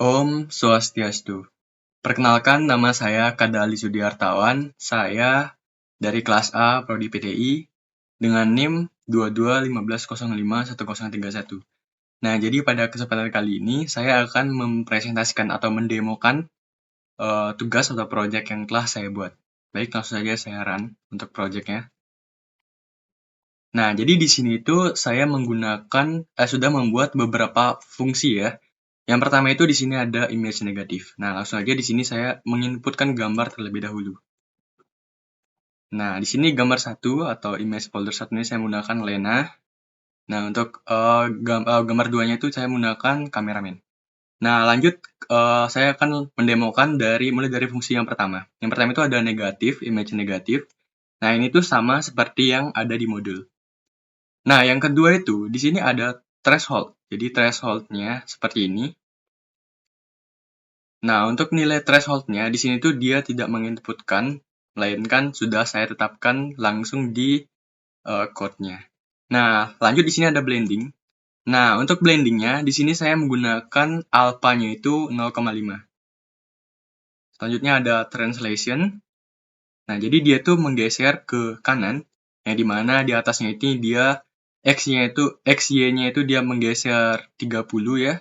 Om Swastiastu. Perkenalkan, nama saya Kadali Sudiartawan. Saya dari kelas A Prodi PTI dengan NIM 2215051031. Nah, jadi pada kesempatan kali ini saya akan mempresentasikan atau mendemokan tugas atau proyek yang telah saya buat. Baik, langsung saja saya run untuk proyeknya. Nah, jadi di sini itu saya sudah membuat beberapa fungsi ya. Yang pertama itu di sini ada image negatif. Nah, langsung aja di sini saya menginputkan gambar terlebih dahulu. Nah, di sini gambar 1 atau image folder 1 ini saya menggunakan Lena. Nah, untuk gambar 2-nya itu saya menggunakan kameramen. Nah, lanjut saya akan mendemokan mulai dari fungsi yang pertama. Yang pertama itu ada negatif, image negatif. Nah, ini tuh sama seperti yang ada di modul. Nah, yang kedua itu di sini ada threshold. Jadi threshold-nya seperti ini. Nah, untuk nilai threshold-nya di sini tuh dia tidak menginputkan, melainkan sudah saya tetapkan langsung di code-nya. Nah, lanjut di sini ada blending. Nah, untuk blending-nya di sini saya menggunakan alpha-nya itu 0,5. Selanjutnya ada translation. Nah, jadi dia tuh menggeser ke kanan, yang dimana di atasnya itu dia XY-nya itu dia menggeser 30 ya.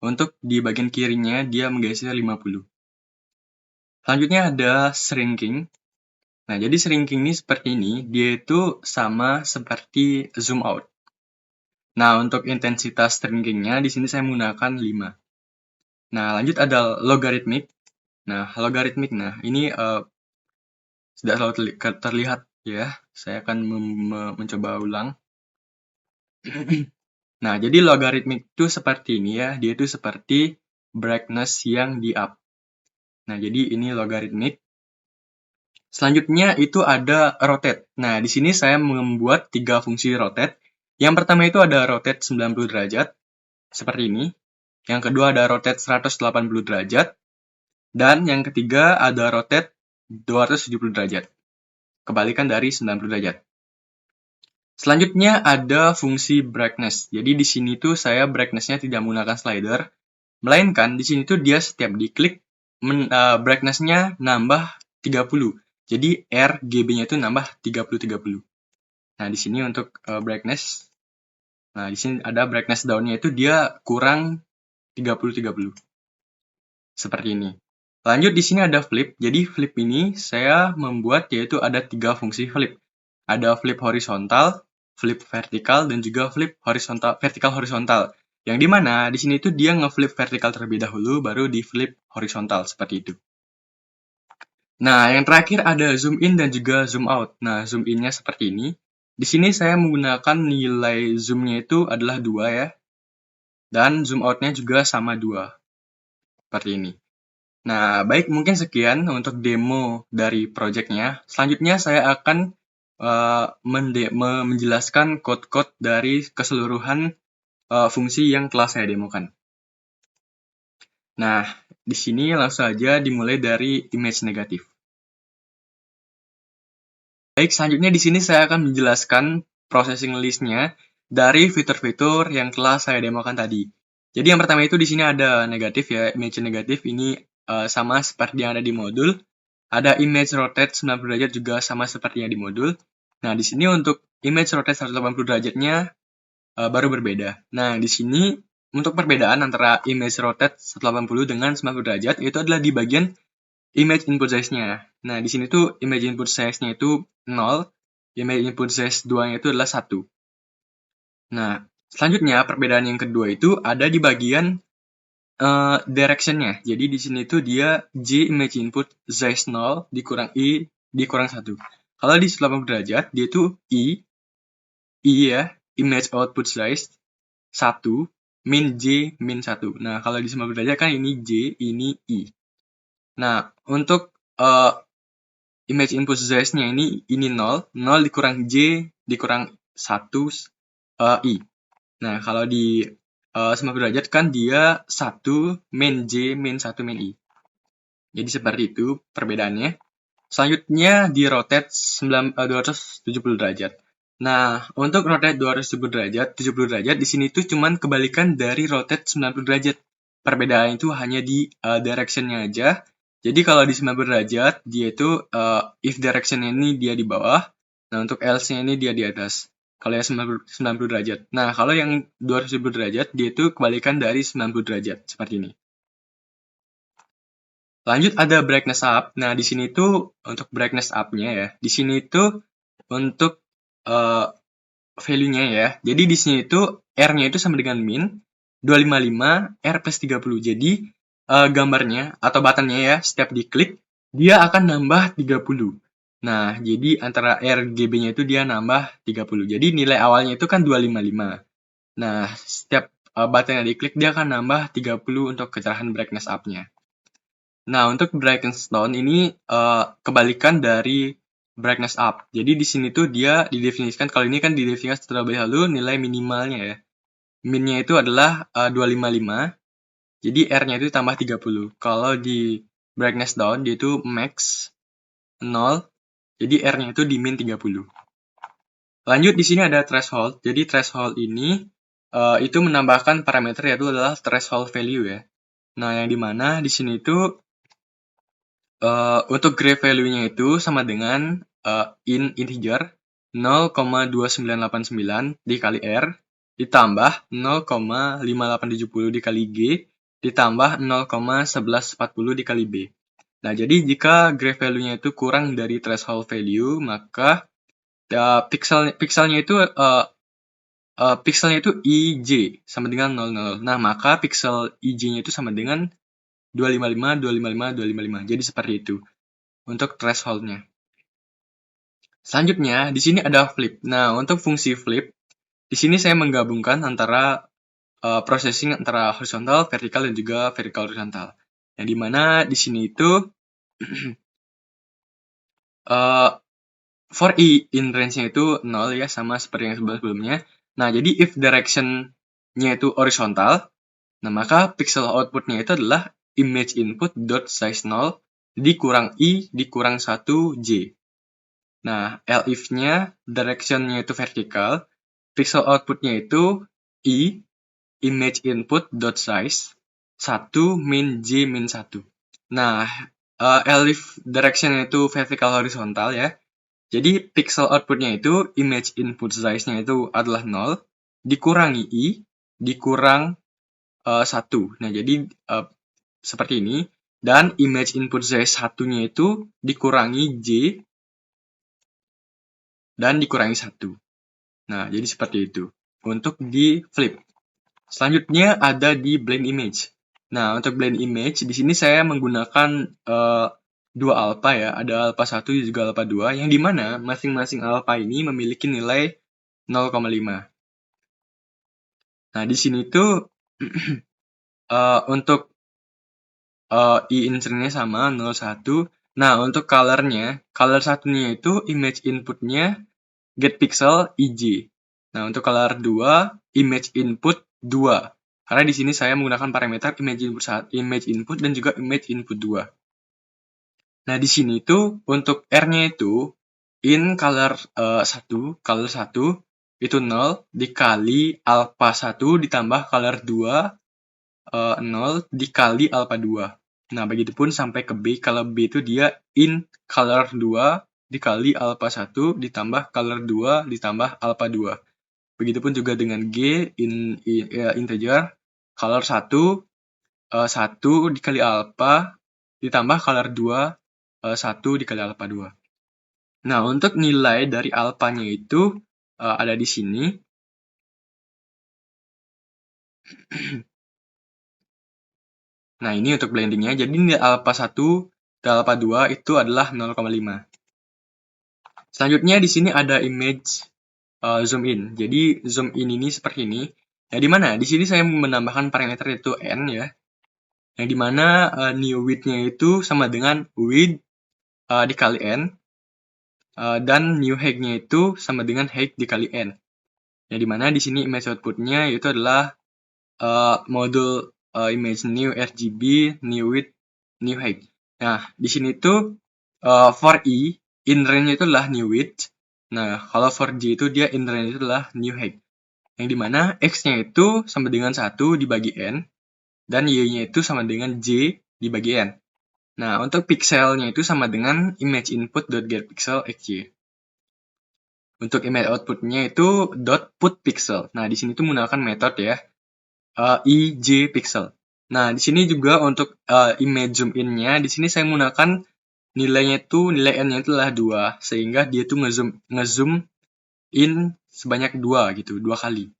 Untuk di bagian kirinya dia menggeser 50. Selanjutnya ada shrinking. Nah, jadi shrinking ini seperti ini, dia itu sama seperti zoom out. Nah, untuk intensitas shrinkingnya di sini saya menggunakan 5. Nah, lanjut ada logarithmic. Nah, ini sudah selalu terlihat ya. Saya akan mencoba ulang. Nah, jadi logarithmic itu seperti ini ya. Dia itu seperti brightness yang di up. Nah, jadi ini logarithmic. Selanjutnya itu ada rotate. Nah, di sini saya membuat 3 fungsi rotate. Yang pertama itu ada rotate 90 derajat, seperti ini. Yang kedua ada rotate 180 derajat. Dan yang ketiga ada rotate 270 derajat. Kebalikan dari 90 derajat. Selanjutnya ada fungsi brightness. Jadi di sini tuh saya brightness-nya tidak menggunakan slider, melainkan di sini tuh dia setiap diklik brightness-nya nambah 30. Jadi RGB-nya itu nambah 30-30. Nah, di sini untuk brightness. Nah, di sini ada brightness down-nya itu dia kurang 30-30. Seperti ini. Lanjut di sini ada flip. Jadi flip ini saya membuat yaitu ada 3 fungsi flip. Ada flip horizontal, flip vertikal, dan juga flip vertikal-horizontal. Yang dimana di sini tuh dia nge-flip vertikal terlebih dahulu, baru di flip horizontal seperti itu. Nah, yang terakhir ada zoom in dan juga zoom out. Nah, zoom in-nya seperti ini. Di sini saya menggunakan nilai zoom-nya itu adalah 2 ya. Dan zoom out-nya juga sama 2. Seperti ini. Nah, baik, mungkin sekian untuk demo dari project-nya. Selanjutnya saya akan menjelaskan code-code dari keseluruhan fungsi yang telah saya demokan. Nah, di sini langsung saja dimulai dari image negatif. Baik, selanjutnya di sini saya akan menjelaskan processing list-nya dari fitur-fitur yang telah saya demokan tadi. Jadi yang pertama itu di sini ada negatif ya, image negatif ini sama seperti yang ada di modul. Ada image rotate 90 derajat juga sama seperti yang di modul. Nah, di sini untuk image rotate 180 derajatnya baru berbeda. Nah, di sini untuk perbedaan antara image rotate 180 dengan 90 derajat itu adalah di bagian image input size-nya. Nah, di sini tuh image input size-nya itu 0, image input size 2-nya itu adalah 1. Nah, selanjutnya perbedaan yang kedua itu ada di bagian direction-nya. Jadi di sini tuh dia J image input size 0 dikurang I dikurang 1. Kalau di 180 derajat dia tuh I ya, image output size 1 min J min 1. Nah, kalau di 90 derajat kan ini J, ini I. Nah, untuk image input size-nya ini 0 dikurang J dikurang 1 I. Nah, kalau di 90 derajat kan dia 1 min J min 1 min I. Jadi seperti itu perbedaannya. Selanjutnya di rotate 270 derajat. Nah, untuk rotate 270 derajat, 70 derajat di sini tuh cuman kebalikan dari rotate 90 derajat. perbedaan itu hanya di direction-nya aja. Jadi kalau di 90 derajat, dia itu if direction-nya ini dia di bawah, nah untuk else-nya ini dia di atas. Kalau yang 90 derajat. Nah, kalau yang 270 derajat, dia itu kebalikan dari 90 derajat, seperti ini. Lanjut ada brightness up. Nah, di sini tuh untuk brightness up-nya ya. Di sini tuh untuk value-nya ya. Jadi di sini tuh R-nya itu sama dengan min 255 R plus 30. Jadi gambarnya atau button-nya ya, setiap diklik dia akan nambah 30. Nah, jadi antara RGB-nya itu dia nambah 30. Jadi nilai awalnya itu kan 255. Nah, setiap button yang diklik dia akan nambah 30 untuk kecerahan brightness up-nya. Nah, untuk brightness down ini kebalikan dari brightness up. Jadi di sini tuh dia didefinisikan, kalau ini kan didefinisikan terlebih dahulu nilai minimalnya ya. Minnya itu adalah 255. Jadi R-nya itu tambah 30. Kalau di brightness down dia itu max 0. Jadi R-nya itu di min 30. Lanjut di sini ada threshold. Jadi threshold ini itu menambahkan parameter yaitu adalah threshold value ya. Nah, yang dimana di sini itu untuk gray value-nya itu sama dengan in integer 0,2989 dikali R ditambah 0,5870 dikali G ditambah 0,1140 dikali B. Nah, jadi jika gray value-nya itu kurang dari threshold value, maka pixelnya itu IJ sama dengan 00. Nah, maka pixel IJ-nya itu sama dengan 255, 255, 255. Jadi seperti itu untuk threshold-nya. Selanjutnya, di sini ada flip. Nah, untuk fungsi flip, di sini saya menggabungkan antara processing antara horizontal, vertikal, dan juga vertikal horizontal. Yang dimana di sini itu for I in range-nya itu 0 ya, sama seperti yang sebelumnya. Nah, jadi if direction-nya itu horizontal, nah maka pixel output-nya itu adalah image input dot size 0 dikurang I dikurang 1 J. Nah, elif-nya direction-nya itu vertikal, pixel output-nya itu I image input dot size 1 min J min 1. Nah, elif direction-nya itu vertikal horizontal ya. Jadi pixel output-nya itu image input size-nya itu adalah 0 dikurangi I dikurang 1. Nah, jadi seperti ini. Dan image input size satunya itu dikurangi J dan dikurangi 1. Nah, jadi seperti itu. Untuk di flip. Selanjutnya ada di blend image. Nah, untuk blend image, di sini saya menggunakan dua alpha ya. Ada alpha 1 dan juga alpha 2. Yang dimana masing-masing alpha ini memiliki nilai 0,5. Nah, di sini tuh untuk I insert-nya sama 0,1. Nah, untuk color-nya, color satunya itu image input-nya get pixel IJ. Nah, untuk color 2, image input 2. Karena di sini saya menggunakan parameter image input dan juga image input 2. Nah, di sini tuh untuk R-nya itu in color 1, color 1 itu 0 dikali alpha 1 ditambah color 2 0 dikali alpha 2. Nah, begitupun sampai ke B. Kalau B itu dia in color 2 dikali alpha 1 ditambah color 2 ditambah alpha 2. Begitupun juga dengan G in integer color 1 1 dikali alpha ditambah color 2 1 dikali alpha 2. Nah, untuk nilai dari alpha-nya itu ada di sini. Nah, ini untuk blendingnya. Jadi nilai alpha 1 dan alpha 2 itu adalah 0,5. Selanjutnya di sini ada image zoom in. Jadi zoom in ini seperti ini. Yang dimana di sini saya menambahkan parameter yaitu n ya. Yang dimana new width-nya itu sama dengan width dikali n. Dan new height-nya itu sama dengan height dikali n. Yang dimana di sini image output-nya itu adalah modul image new RGB, new width, new height. Nah, di sini tuh for I, in range itu adalah new width. Nah, kalau for J itu dia in range itu adalah new height. Yang dimana X-nya itu sama dengan 1 dibagi N. dan y-nya itu sama dengan j dibagi n. Nah, untuk pixelnya itu sama dengan image input.getPixel xy. Untuk image outputnya itu .putPixel. Nah, di sini tuh menggunakan metode ya, ijPixel. Nah, di sini juga untuk image zoom in-nya, di sini saya menggunakan nilai n-nya itu adalah 2, sehingga dia tuh ngezoom in sebanyak 2 gitu, 2 kali.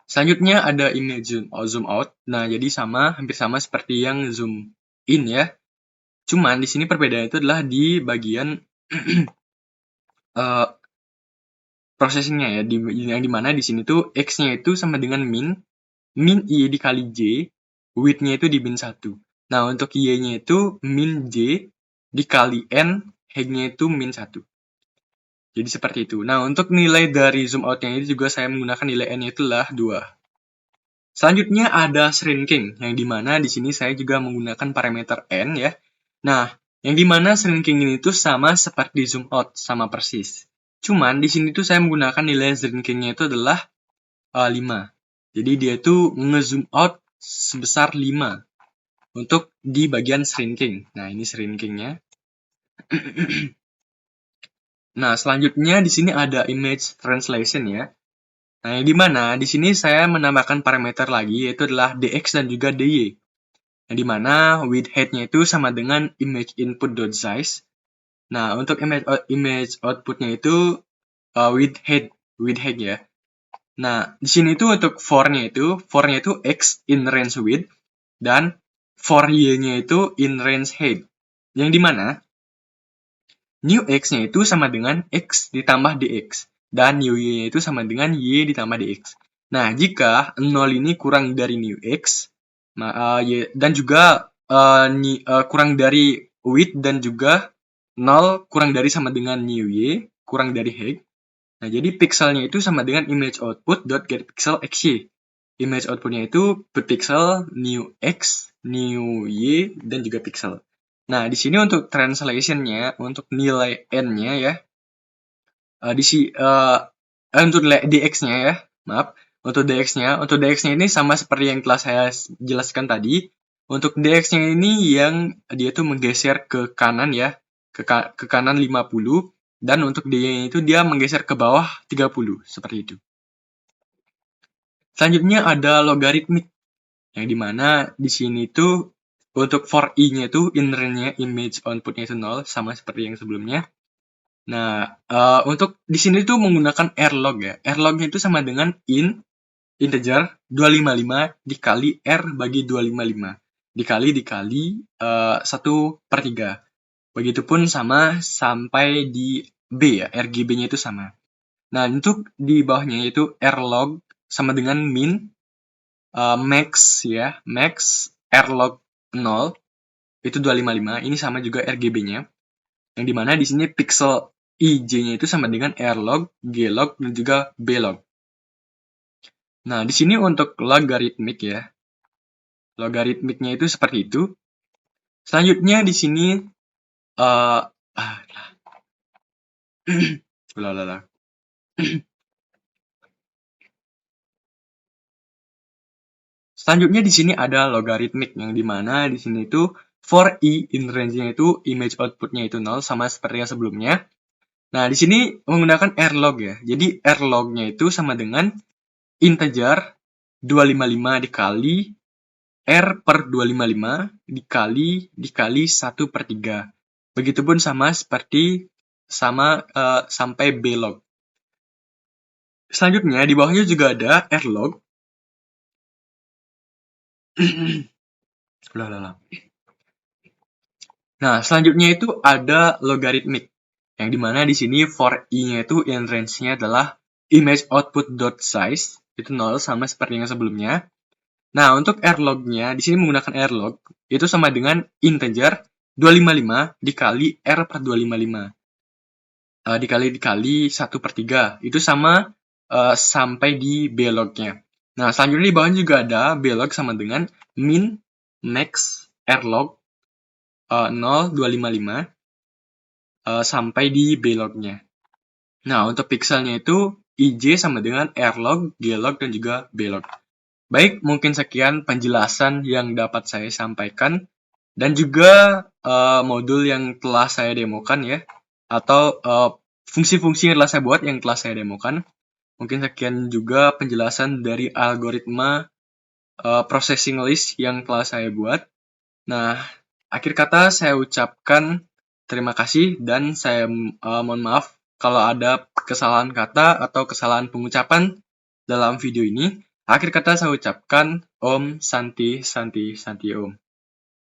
Selanjutnya ada image zoom out. Nah, jadi hampir sama seperti yang zoom in ya. Cuman di sini perbedaannya itu adalah di bagian processingnya ya, yang dimana di sini tuh x-nya itu sama dengan min i dikali j, width-nya itu di min 1. Nah, untuk y-nya itu min j dikali n, height-nya itu min 1. Jadi seperti itu. Nah, untuk nilai dari zoom out-nya ini juga saya menggunakan nilai n-nya itulah 2. Selanjutnya ada shrinking, yang dimana di sini saya juga menggunakan parameter n ya. Nah, yang dimana shrinking ini tuh sama seperti zoom out, sama persis. Cuman di sini tuh saya menggunakan nilai shrinkingnya itu adalah 5. Jadi dia tuh nge-zoom out sebesar 5 untuk di bagian shrinking. Nah, ini shrinkingnya. Nah, selanjutnya di sini ada image translation ya. Nah, yang dimana di sini saya menambahkan parameter lagi, yaitu adalah dx dan juga dy. Yang dimana width height-nya itu sama dengan image input.size. Nah, untuk image output-nya itu width height ya. Nah, di sini tuh untuk for-nya itu x in range width dan for y-nya itu in range height. Yang dimana new x-nya itu sama dengan x ditambah dx dan new y-nya itu sama dengan y ditambah dx. Nah, jika 0 ini kurang dari new x dan juga kurang dari width dan juga 0 kurang dari sama dengan new y kurang dari height. Nah, jadi pixelnya itu sama dengan image output.getPixel xy. Image outputnya itu pixel, new x, new y, dan juga pixel. Nah, di sini untuk translation-nya, untuk nilai n-nya ya, untuk dx-nya ya, maaf, untuk dx-nya ini sama seperti yang telah saya jelaskan tadi. Untuk dx-nya ini yang dia tuh menggeser ke kanan ya, ke kanan 50, dan untuk dy-nya itu dia menggeser ke bawah 30, seperti itu. Selanjutnya ada logaritmik, yang dimana di sini tuh untuk for i-nya itu in range-nya image output-nya itu 0, sama seperti yang sebelumnya. Nah, untuk di sini tuh menggunakan rlog ya. Rlog-nya itu sama dengan integer 255 dikali r bagi 255 dikali 1/3. Begitupun sama sampai di b ya, RGB-nya itu sama. Nah, untuk di bawahnya itu rlog sama dengan min max ya, max rlog 0 itu 255. Ini sama juga RGB-nya. Yang dimana di sini pixel ij-nya itu sama dengan rlog, glog, dan juga blog. Nah, di sini untuk logaritmik ya. Logaritmiknya itu seperti itu. Selanjutnya di sini Selanjutnya di sini ada logaritmik, yang dimana di sini itu for i in range-nya itu image output-nya itu 0, sama seperti yang sebelumnya. Nah, di sini menggunakan rlog ya. Jadi rlog-nya itu sama dengan integer 255 dikali r per 255 dikali 1/3. Begitupun sama seperti sampai blog. Selanjutnya di bawahnya juga ada rlog. Nah, selanjutnya itu ada logaritmik, yang dimana di sini for i-nya itu in range-nya adalah image output.size itu 0, sama seperti yang sebelumnya. Nah, untuk rlog-nya di sini menggunakan rlog itu sama dengan integer 255 dikali r per 255 dikali 1/3 itu sama sampai di blog-nya. Nah, selanjutnya di bawahnya juga ada blog sama dengan min max rlog 0,255 sampai di blog-nya. Nah, untuk pixelnya itu ij sama dengan rlog, glog, dan juga blog. Baik, mungkin sekian penjelasan yang dapat saya sampaikan dan juga modul yang telah saya demokan ya, atau fungsi-fungsi yang telah saya buat yang telah saya demokan. Mungkin sekian juga penjelasan dari algoritma processing list yang telah saya buat. Nah, akhir kata saya ucapkan terima kasih dan saya mohon maaf kalau ada kesalahan kata atau kesalahan pengucapan dalam video ini. Akhir kata saya ucapkan Om Santi Santi Santi Om.